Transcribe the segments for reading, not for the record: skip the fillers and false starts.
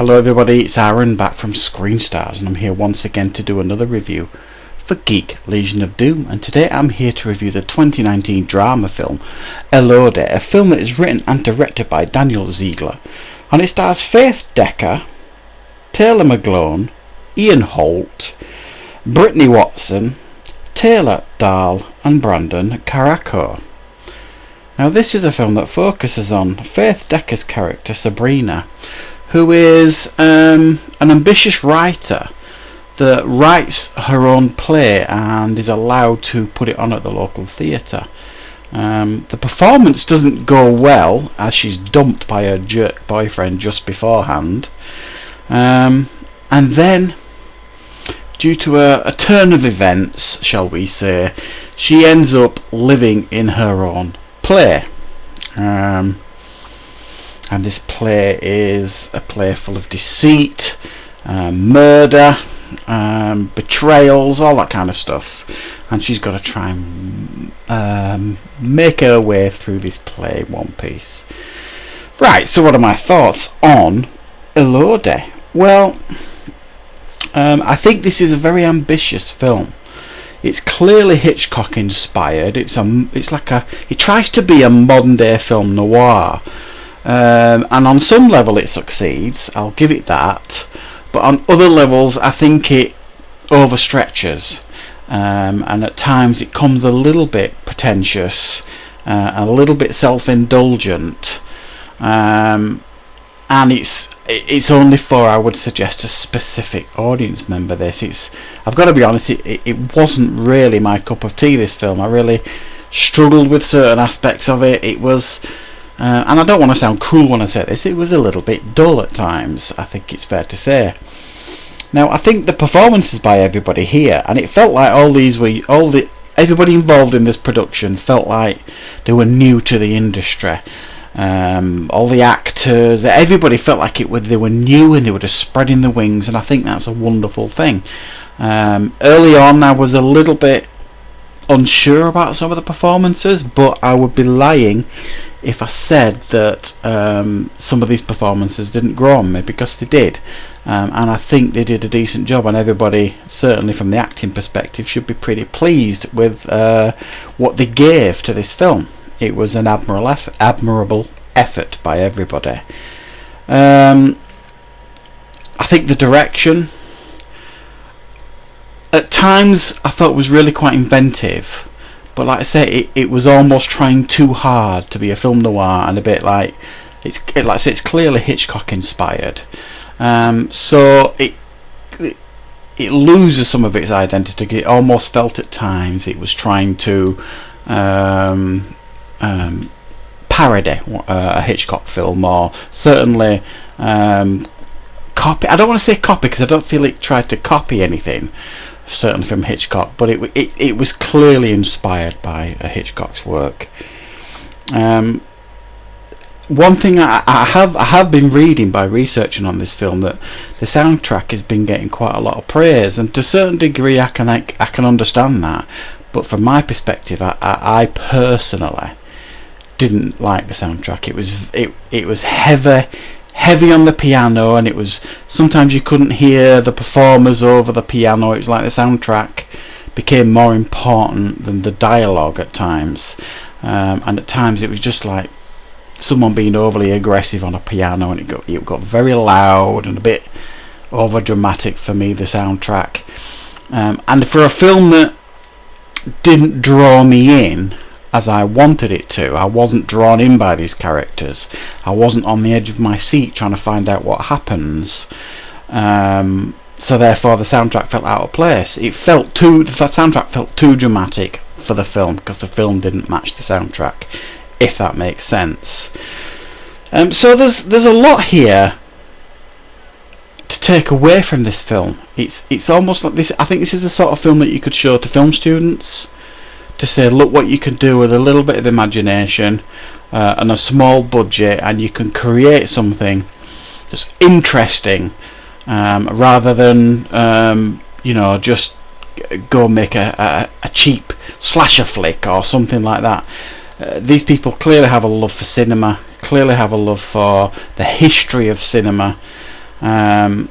Hello everybody, it's Aaron back from Screen Stars, and I'm here once again to do another review for Geek, Legion of Doom. And today I'm here to review the 2019 drama film Elodie, a film that is written and directed by Daniel Ziegler, and it stars Faith Decker, Taylor McGlone, Ian Holt, Brittany Watson, Taylor Dahl and Brandon Caraco. Now this is a film that focuses on Faith Decker's character Sabrina, who is an ambitious writer that writes her own play and is allowed to put it on at the local theatre. The performance doesn't go well as she's dumped by her jerk boyfriend just beforehand, and then due to a turn of events, shall we say, she ends up living in her own play. And this play is a play full of deceit, murder, betrayals, all that kind of stuff, and she's got to try and make her way through this play one piece. Right, so what are my thoughts on Elodie? Well, I think this is a very ambitious film. It's clearly Hitchcock inspired. It tries to be a modern day film noir. And on some level it succeeds, I'll give it that, but on other levels I think it overstretches, and at times it comes a little bit pretentious, a little bit self-indulgent, and it's only for, I would suggest, a specific audience member. I've got to be honest, it wasn't really my cup of tea, this film. I really struggled with certain aspects of it. It was and I don't want to sound cruel when I say this, it was a little bit dull at times, I think it's fair to say. Now I think the performances by everybody here, and it felt like everybody involved in this production felt like they were new to the industry. All the actors, everybody felt like they were new and they were just spreading the wings, and I think that's a wonderful thing. Early on I was a little bit unsure about some of the performances, but I would be lying if I said that some of these performances didn't grow on me, because they did, and I think they did a decent job, and everybody, certainly from the acting perspective, should be pretty pleased with what they gave to this film. It was an admirable effort by everybody. I think the direction at times I thought was really quite inventive, but like I say, it was almost trying too hard to be a film noir, and a bit like it's clearly Hitchcock inspired. So it loses some of its identity. It almost felt at times it was trying to parody a Hitchcock film, or certainly copy. I don't want to say copy, because I don't feel it tried to copy anything, certainly from Hitchcock, but it was clearly inspired by Hitchcock's work. One thing I have been reading by researching on this film, that the soundtrack has been getting quite a lot of praise, and to a certain degree I can understand that, but from my perspective, I personally didn't like the soundtrack. It was heavy on the piano, and it was, sometimes you couldn't hear the performers over the piano. It was like the soundtrack became more important than the dialogue at times, and at times it was just like someone being overly aggressive on a piano, and it got very loud and a bit over dramatic for me, the soundtrack. And for a film that didn't draw me in as I wanted it to, I wasn't drawn in by these characters, I wasn't on the edge of my seat trying to find out what happens, so therefore the soundtrack felt out of place. The soundtrack felt too dramatic for the film, because the film didn't match the soundtrack, if that makes sense. So there's a lot here to take away from this film. It's almost like this. I think this is the sort of film that you could show to film students, to say, look what you can do with a little bit of imagination and a small budget, and you can create something that's interesting, rather than just go make a cheap slasher flick or something like that. These people clearly have a love for cinema, clearly have a love for the history of cinema, and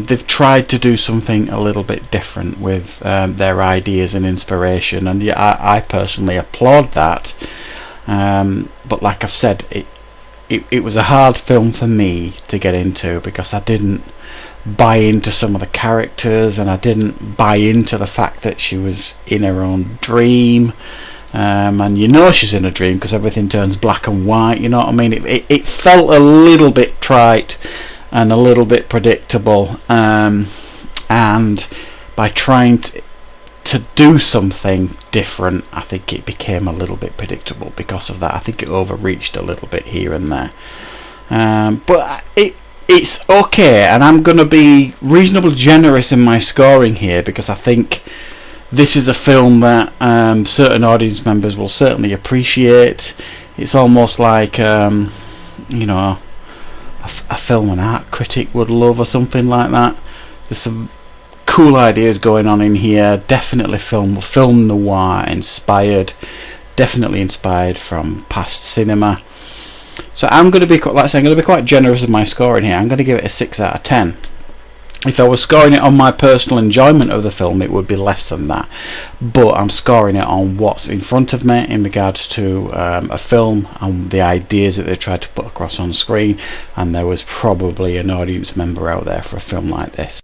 they've tried to do something a little bit different with their ideas and inspiration, and yeah, I personally applaud that. But like I've said, it was a hard film for me to get into because I didn't buy into some of the characters, and I didn't buy into the fact that she was in her own dream. And you know she's in a dream because everything turns black and white, you know what I mean? It felt a little bit trite and a little bit predictable, and by trying to do something different, I think it became a little bit predictable because of that. I think it overreached a little bit here and there, but it's okay, and I'm going to be reasonably generous in my scoring here because I think this is a film that certain audience members will certainly appreciate. It's almost like you know, a film an art critic would love or something like that. There's some cool ideas going on in here. Definitely film noir inspired. Definitely inspired from past cinema. So I'm going to be, like I say, I'm going to be quite generous with my scoring here. I'm going to give it a 6 out of 10. If I was scoring it on my personal enjoyment of the film, it would be less than that, but I'm scoring it on what's in front of me in regards to a film and the ideas that they tried to put across on screen, and there was probably an audience member out there for a film like this.